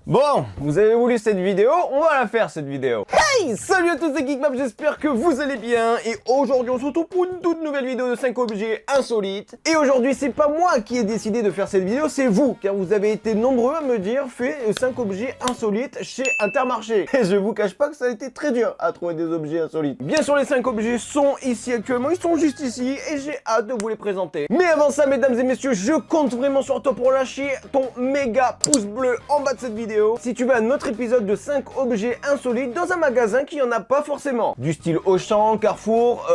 Bon, vous avez voulu cette vidéo, on va la faire cette vidéo. Hey, salut à tous, c'est Geekmap, j'espère que vous allez bien. Et aujourd'hui on se retrouve pour une toute nouvelle vidéo de 5 objets insolites. Et aujourd'hui c'est pas moi qui ai décidé de faire cette vidéo, c'est vous. Car vous avez été nombreux à me dire, fais 5 objets insolites chez Intermarché. Et je vous cache pas que ça a été très dur à trouver des objets insolites. Bien sûr les 5 objets sont ici actuellement, ils sont juste ici. Et j'ai hâte de vous les présenter. Mais avant ça mesdames et messieurs, je compte vraiment sur toi pour lâcher ton méga pouce bleu en bas de cette vidéo. Si tu veux un autre épisode de 5 objets insolites dans un magasin qui en a pas forcément. Du style Auchan, Carrefour,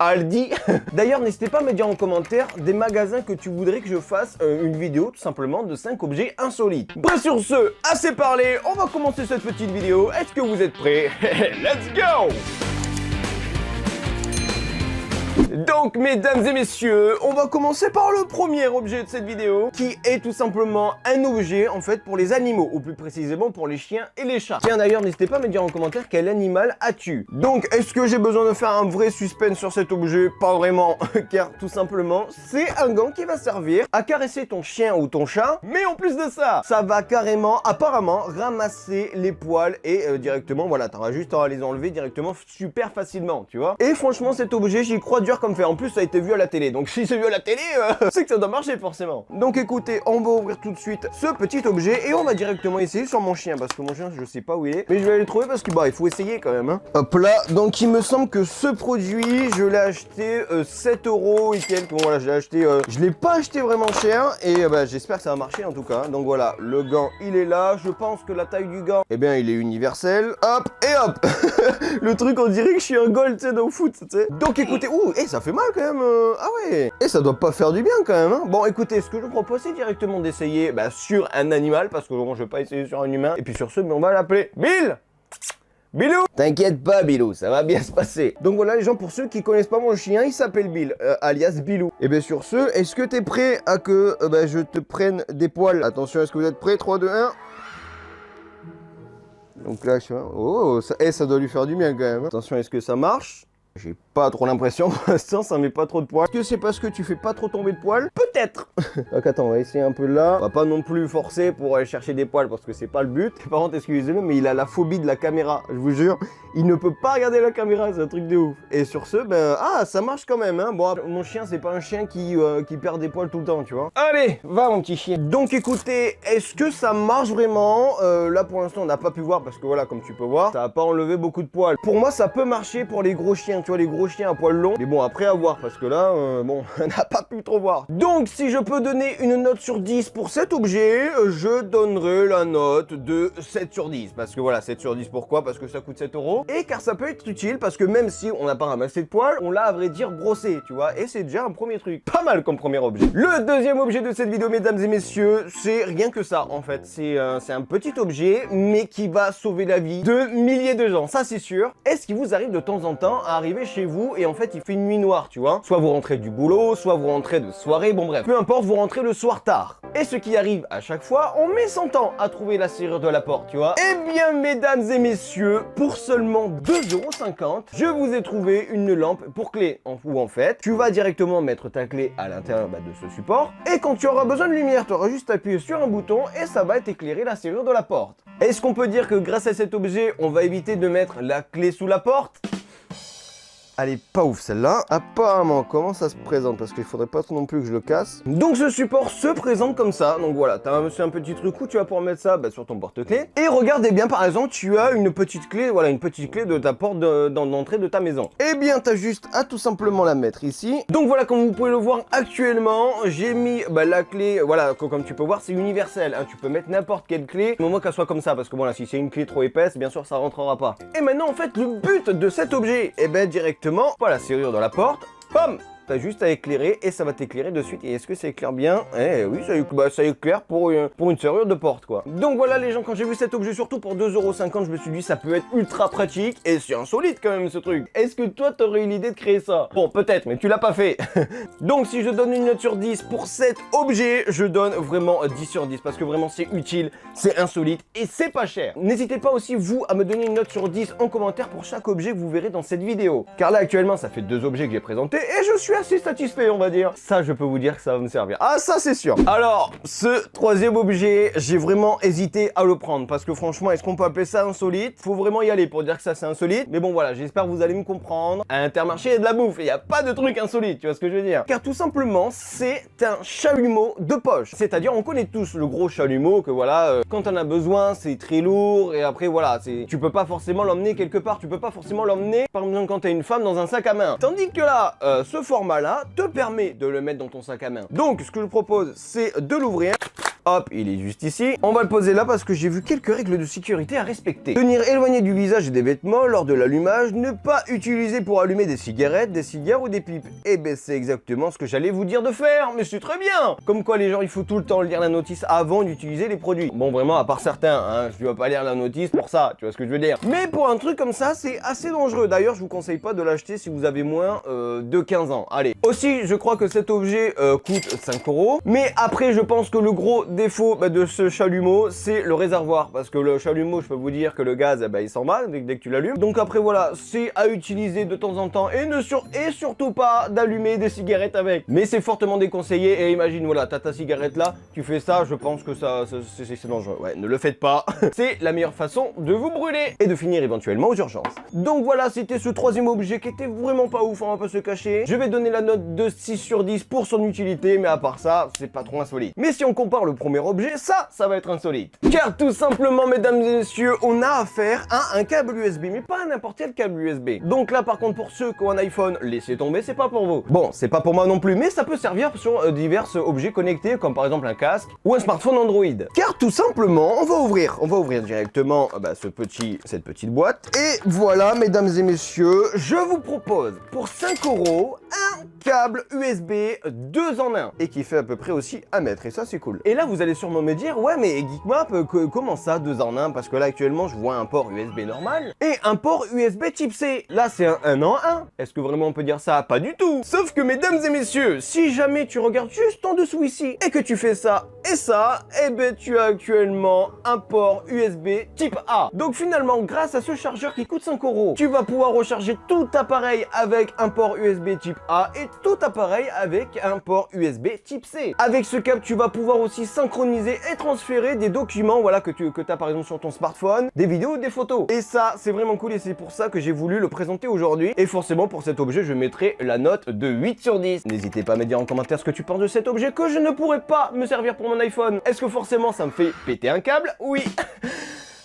Aldi. D'ailleurs, n'hésitez pas à me dire en commentaire des magasins que tu voudrais que je fasse une vidéo tout simplement de 5 objets insolites. Bref, sur ce, assez parlé, on va commencer cette petite vidéo. Est-ce que vous êtes prêts? Let's go! Donc mesdames et messieurs, on va commencer par le premier objet de cette vidéo qui est tout simplement un objet en fait pour les animaux, ou plus précisément pour les chiens et les chats. Tiens d'ailleurs n'hésitez pas à me dire en commentaire quel animal as-tu. Donc est-ce que j'ai besoin de faire un vrai suspense sur cet objet? Pas vraiment, car tout simplement c'est un gant qui va servir à caresser ton chien ou ton chat, mais en plus de ça, ça va carrément apparemment ramasser les poils et directement voilà, t'auras juste à les enlever directement super facilement, tu vois. Et franchement cet objet j'y crois dur comme fait. En plus ça a été vu à la télé, donc si c'est vu à la télé, c'est que ça doit marcher forcément. Donc écoutez, on va ouvrir tout de suite ce petit objet et on va directement essayer sur mon chien, parce que mon chien je sais pas où il est, mais je vais aller le trouver parce que bah il faut essayer quand même hein. Hop là, donc il me semble que ce produit je l'ai acheté 7 € et quelques. Bon voilà, je l'ai acheté, je l'ai pas acheté vraiment cher et bah j'espère que ça va marcher en tout cas. Donc voilà, le gant il est là, je pense que la taille du gant, eh bien il est universel. Hop et hop. Le truc on dirait que je suis un goal tu sais dans le foot tu sais. Donc écoutez, ouh, et ça fait mal quand même, ah ouais. Et ça doit pas faire du bien quand même hein. Bon écoutez, ce que je vous propose c'est directement d'essayer sur un animal, parce que bon je vais pas essayer sur un humain. Et puis sur ce, mais on va l'appeler Bill. Bilou! T'inquiète pas Bilou, ça va bien se passer. Donc voilà les gens, pour ceux qui connaissent pas mon chien, il s'appelle Bill, alias Bilou. Et bien sur ce, est-ce que t'es prêt à que je te prenne des poils? Attention, est-ce que vous êtes prêts? 3, 2, 1. Donc là, oh, ça doit lui faire du bien quand même. Attention, est-ce que ça marche? J'ai pas trop l'impression, pour l'instant ça met pas trop de poils. Est-ce que c'est parce que tu fais pas trop tomber de poils? Peut-être. Donc attends, on va essayer un peu là. On va pas non plus forcer pour aller chercher des poils parce que c'est pas le but. Par contre, excusez-le, mais il a la phobie de la caméra, je vous jure. Il ne peut pas regarder la caméra, c'est un truc de ouf. Et sur ce, ça marche quand même hein. Bon, mon chien c'est pas un chien qui perd des poils tout le temps, tu vois. Allez, va mon petit chien. Donc écoutez, est-ce que ça marche vraiment? Là pour l'instant on n'a pas pu voir parce que voilà, comme tu peux voir, ça a pas enlevé beaucoup de poils. Pour moi ça peut marcher pour les gros chiens, tu vois, les gros chiens à poils longs. Mais bon, après à voir, parce que là, bon, on n'a pas pu trop voir. Donc si je peux donner une note sur 10 pour cet objet, je donnerai la note de 7 sur 10. Parce que voilà, 7 sur 10, pourquoi? Parce que ça coûte 7 € et car ça peut être utile, parce que même si on n'a pas ramassé de poils, on l'a à vrai dire brossé, tu vois. Et c'est déjà un premier truc. Pas mal comme premier objet. Le deuxième objet de cette vidéo, mesdames et messieurs, c'est rien que ça, en fait. C'est un petit objet, mais qui va sauver la vie de milliers de gens, ça c'est sûr. Est-ce qu'il vous arrive de temps en temps à arriver chez vous et en fait il fait une nuit noire, tu vois? Soit vous rentrez du boulot, soit vous rentrez de soirée, bon bref, peu importe, vous rentrez le soir tard. Et ce qui arrive à chaque fois, on met son temps à trouver la serrure de la porte, tu vois? Eh bien mesdames et messieurs, pour seulement 2,50 €, je vous ai trouvé une lampe pour clé, où en fait, tu vas directement mettre ta clé à l'intérieur de ce support, et quand tu auras besoin de lumière, tu auras juste appuyé sur un bouton et ça va t'éclairer la serrure de la porte. Est-ce qu'on peut dire que grâce à cet objet, on va éviter de mettre la clé sous la porte? Elle est pas ouf celle-là. Apparemment, comment ça se présente? Parce qu'il faudrait pas non plus que je le casse. Donc ce support se présente comme ça. Donc voilà, t'as un petit truc où tu vas pouvoir mettre ça sur ton porte-clés. Et regardez bien, par exemple, tu as une petite clé, voilà, une petite clé de ta porte d'entrée de ta maison. Eh bien, t'as juste à tout simplement la mettre ici. Donc voilà, comme vous pouvez le voir actuellement, j'ai mis la clé, voilà, comme tu peux voir, c'est universel. Hein, tu peux mettre n'importe quelle clé, au moins qu'elle soit comme ça, parce que voilà, si c'est une clé trop épaisse, bien sûr, ça rentrera pas. Et maintenant, en fait, le but de cet objet, eh ben directement, pas la serrure de la porte, pam, t'as juste à éclairer et ça va t'éclairer de suite. Et est-ce que ça éclaire bien? Eh oui, ça éclaire pour une serrure de porte, quoi. Donc voilà les gens, quand j'ai vu cet objet, surtout pour 2,50 €, je me suis dit ça peut être ultra pratique et c'est insolite quand même ce truc. Est-ce que toi t'aurais eu l'idée de créer ça? Bon, peut-être, mais tu l'as pas fait. Donc si je donne une note sur 10 pour cet objet, je donne vraiment 10 sur 10 parce que vraiment c'est utile, c'est insolite et c'est pas cher. N'hésitez pas aussi vous à me donner une note sur 10 en commentaire pour chaque objet que vous verrez dans cette vidéo. Car là actuellement ça fait 2 objets que j'ai présentés et je suis assez satisfait, on va dire. Ça, je peux vous dire que ça va me servir. Ah, ça, c'est sûr. Alors, ce troisième objet, j'ai vraiment hésité à le prendre parce que franchement, est-ce qu'on peut appeler ça insolite? Faut vraiment y aller pour dire que ça, c'est insolite. Mais bon, voilà, j'espère que vous allez me comprendre. À Intermarché, il y a de la bouffe. Il n'y a pas de truc insolite, tu vois ce que je veux dire? Car tout simplement, c'est un chalumeau de poche. C'est-à-dire, on connaît tous le gros chalumeau que voilà, quand on a besoin, c'est très lourd et après, voilà, tu peux pas forcément l'emmener quelque part. Tu peux pas forcément l'emmener, par exemple, quand t'as une femme dans un sac à main. Tandis que là, ce format-là te permet de le mettre dans ton sac à main. Donc, ce que je propose, c'est de l'ouvrir. Hop, il est juste ici. On va le poser là parce que j'ai vu quelques règles de sécurité à respecter. Tenir éloigné du visage et des vêtements lors de l'allumage. Ne pas utiliser pour allumer des cigarettes, des cigares ou des pipes. Eh ben c'est exactement ce que j'allais vous dire de faire. Mais c'est très bien. Comme quoi les gens, il faut tout le temps lire la notice avant d'utiliser les produits. Bon, vraiment, à part certains, hein, je ne dois pas lire la notice pour ça, tu vois ce que je veux dire. Mais pour un truc comme ça, c'est assez dangereux. D'ailleurs, je vous conseille pas de l'acheter si vous avez moins de 15 ans. Allez. Aussi, je crois que cet objet coûte 5 €. Mais après, je pense que le gros défaut de ce chalumeau, c'est le réservoir. Parce que le chalumeau, je peux vous dire que le gaz, il s'en va dès que tu l'allumes. Donc après, voilà, c'est à utiliser de temps en temps et surtout pas d'allumer des cigarettes avec. Mais c'est fortement déconseillé et imagine, voilà, t'as ta cigarette là, tu fais ça, je pense que c'est dangereux. Ouais, ne le faites pas. C'est la meilleure façon de vous brûler et de finir éventuellement aux urgences. Donc voilà, c'était ce troisième objet qui était vraiment pas ouf, on va pas se cacher. Je vais donner la note de 6 sur 10 pour son utilité, mais à part ça, c'est pas trop insolite. Mais si on compare le premier objet, ça va être insolite. Car tout simplement, mesdames et messieurs, on a affaire à un câble USB, mais pas n'importe quel câble USB. Donc là, par contre, pour ceux qui ont un iPhone, laissez tomber, c'est pas pour vous. Bon, c'est pas pour moi non plus, mais ça peut servir sur divers objets connectés, comme par exemple un casque ou un smartphone Android. Car tout simplement, on va ouvrir directement cette petite boîte. Et voilà, mesdames et messieurs, je vous propose pour 5 € un câble USB 2 en 1 et qui fait à peu près aussi 1 mètre. Et ça, c'est cool. Et là, vous allez sûrement me dire, ouais, mais Geekmap, comment ça 2 en 1? Parce que là, actuellement, je vois un port USB normal et un port USB type C. Là, c'est un 1 en 1. Est-ce que vraiment on peut dire ça? Pas du tout. Sauf que, mesdames et messieurs, si jamais tu regardes juste en dessous ici et que tu fais ça et ça, eh ben, tu as actuellement un port USB type A. Donc finalement, grâce à ce chargeur qui coûte 5 €, tu vas pouvoir recharger tout appareil avec un port USB type A et tout appareil avec un port USB type C. Avec ce câble, tu vas pouvoir aussi synchroniser et transférer des documents, voilà, que tu as par exemple sur ton smartphone, des vidéos ou des photos. Et ça, c'est vraiment cool et c'est pour ça que j'ai voulu le présenter aujourd'hui. Et forcément, pour cet objet, je mettrai la note de 8 sur 10. N'hésitez pas à me dire en commentaire ce que tu penses de cet objet que je ne pourrais pas me servir pour mon iPhone. Est-ce que forcément ça me fait péter un câble? Oui.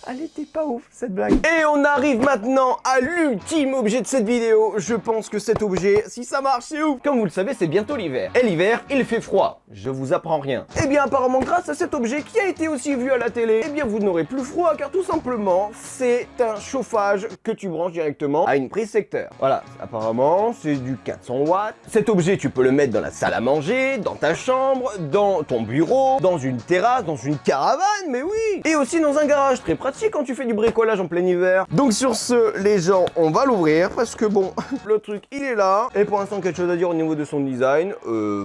Elle était pas ouf cette blague. Et on arrive maintenant à l'ultime objet de cette vidéo. Je pense que cet objet, si ça marche, c'est ouf. Comme vous le savez, c'est bientôt l'hiver. Et l'hiver, il fait froid. Je vous apprends rien. Et bien apparemment, grâce à cet objet qui a été aussi vu à la télé, eh bien vous n'aurez plus froid car tout simplement, c'est un chauffage que tu branches directement à une prise secteur. Voilà, apparemment, c'est du 400 watts. Cet objet, tu peux le mettre dans la salle à manger, dans ta chambre, dans ton bureau, dans une terrasse, dans une caravane, mais oui. Et aussi dans un garage, très pratique quand tu fais du bricolage en plein hiver. Donc sur ce, les gens, on va l'ouvrir parce que bon, le truc il est là. Et pour l'instant, quelque chose à dire au niveau de son design,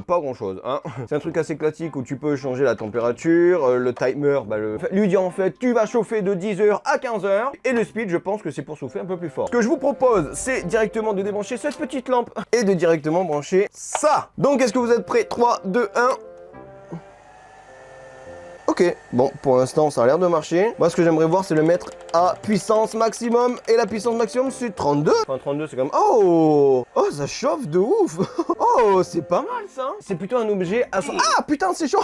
pas grand chose, hein. C'est un truc assez classique où tu peux changer la température, le timer, lui dire en fait, tu vas chauffer de 10 h à 15 h. Et le speed, je pense que c'est pour chauffer un peu plus fort. Ce que je vous propose, c'est directement de débrancher cette petite lampe et de directement brancher ça. Donc est-ce que vous êtes prêts? 3, 2, 1. Ok, bon, pour l'instant, ça a l'air de marcher. Moi, ce que j'aimerais voir, c'est le mettre à puissance maximum. Et la puissance maximum, c'est 32. Enfin, 32, c'est comme... Oh, ça chauffe de ouf. Oh, c'est pas mal, ça. C'est plutôt un objet à... Ah, putain, c'est chaud.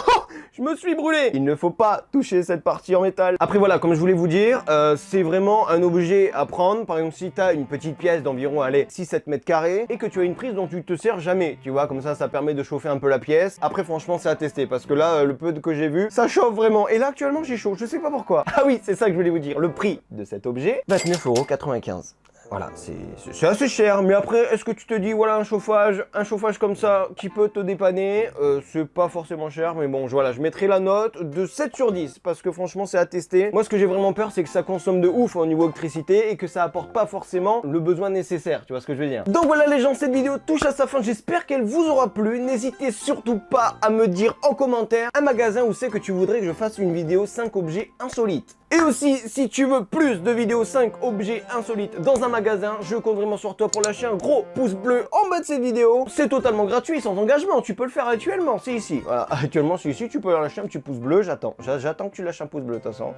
Je me suis brûlé. Il ne faut pas toucher cette partie en métal. Après, voilà, comme je voulais vous dire, c'est vraiment un objet à prendre. Par exemple, si tu as une petite pièce d'environ, allez, 6-7 mètres carrés et que tu as une prise dont tu te sers jamais, tu vois, comme ça permet de chauffer un peu la pièce. Après, franchement, c'est à tester parce que là, le peu que j'ai vu, ça chauffe vraiment. Et là, actuellement, j'ai chaud. Je sais pas pourquoi. Ah oui, c'est ça que je voulais vous dire. Le prix de cet objet, 29,95 €. Voilà, c'est assez cher, mais après, est-ce que tu te dis, voilà, un chauffage comme ça qui peut te dépanner, c'est pas forcément cher, mais bon, voilà, je mettrai la note de 7 sur 10, parce que franchement, c'est à tester. Moi, ce que j'ai vraiment peur, c'est que ça consomme de ouf au niveau électricité, et que ça apporte pas forcément le besoin nécessaire, tu vois ce que je veux dire. Donc voilà les gens, cette vidéo touche à sa fin, j'espère qu'elle vous aura plu. N'hésitez surtout pas à me dire en commentaire un magasin où c'est que tu voudrais que je fasse une vidéo 5 objets insolites. Et aussi, si tu veux plus de vidéos 5 objets insolites dans un magasin, je compte vraiment sur toi pour lâcher un gros pouce bleu en bas de cette vidéo. C'est totalement gratuit, sans engagement, tu peux le faire actuellement, c'est ici. Voilà, actuellement c'est ici, tu peux lâcher un petit pouce bleu, j'attends que tu lâches un pouce bleu de toute façon.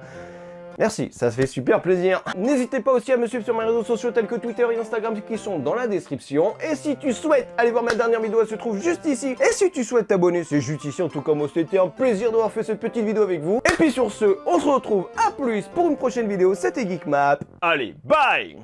Merci, ça fait super plaisir. N'hésitez pas aussi à me suivre sur mes réseaux sociaux tels que Twitter et Instagram qui sont dans la description. Et si tu souhaites aller voir ma dernière vidéo, elle se trouve juste ici. Et si tu souhaites t'abonner, c'est juste ici. En tout cas, moi, c'était un plaisir d'avoir fait cette petite vidéo avec vous. Et puis sur ce, on se retrouve à plus pour une prochaine vidéo. C'était Geekmap. Allez, bye!